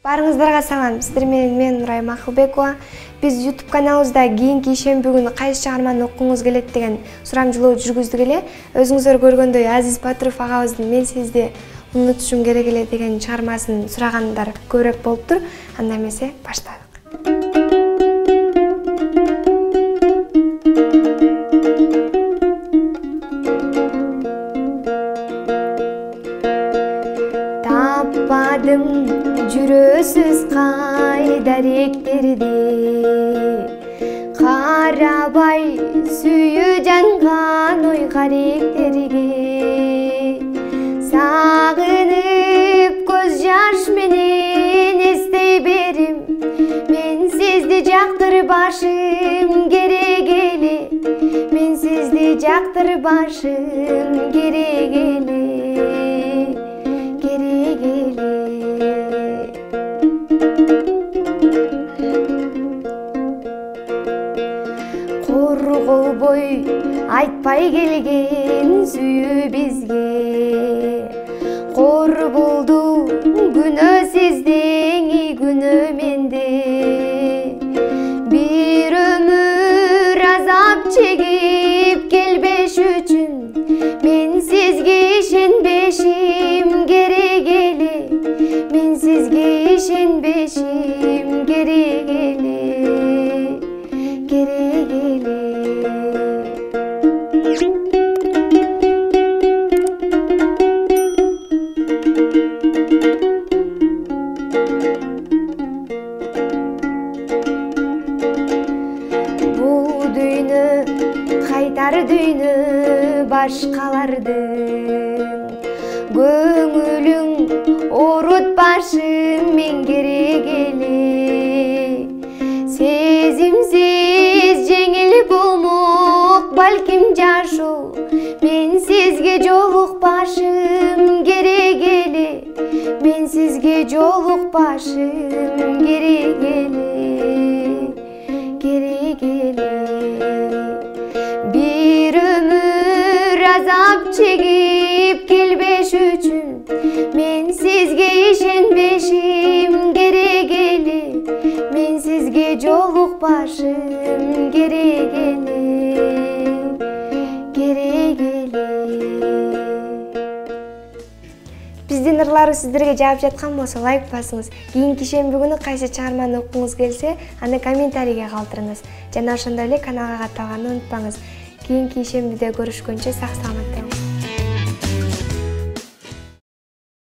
Барыңыздарга салам. Сиздер менен мен Нурай Макылбекова. Биз YouTube каналыбызда кийинки ишемби күнү кайсы чыгарманы окугуңуз келет деген сурамжылоо жүргүздүк эле. Өзүңүздөр көргөндөй Азиз Батыров агабыздын "Мен сизди унутушум керек эле" деген чыгармасын сурагандар көбүрөөк болуптур. Анда эмесе баштадык. Таппадым жүрөсүз кай даректерди, карабай сүйүү жанган ой каректерге, сагынып көз жаш менен эстей берим, мен сизди жактырбашым керек эле, мен сизди жактырбашым керек эле. Корголбой айтпай келген сүйүү бизге, кор болду күнөө сиздин күнөө менде, бир өмүр азап чегип келбеш үчүн мен сизге ишенбешим керек эле, мен сизге ишенбешим керек эле, керек эле. Бул дүйнө кайтар дүйнө башкалардын, көңүлүң оорутпашым мен керек эле, сезимсиз жеңил болмок балким жашоо, мен сизге жолукпашым керек эле, мен сизге жолукпашым керек эле, керек эле. Бир өмүр азап чегип келбеш үчүн мен сизге ишенбешим керек эле, мен сизге жолукпашым керек эле, керек эле. Биздин ырларыбыз сиздерге жаап жаткан болсо лайк басыңыз. Кийинки ишемби күнү кайсы чыгарманы окугуңуз келсе, аны комментарийге калтырыңыз. Жана ошондой эле каналга катталганды унутпаңыз. Кийинки ишембиде көрүшкөнчө сак саламатта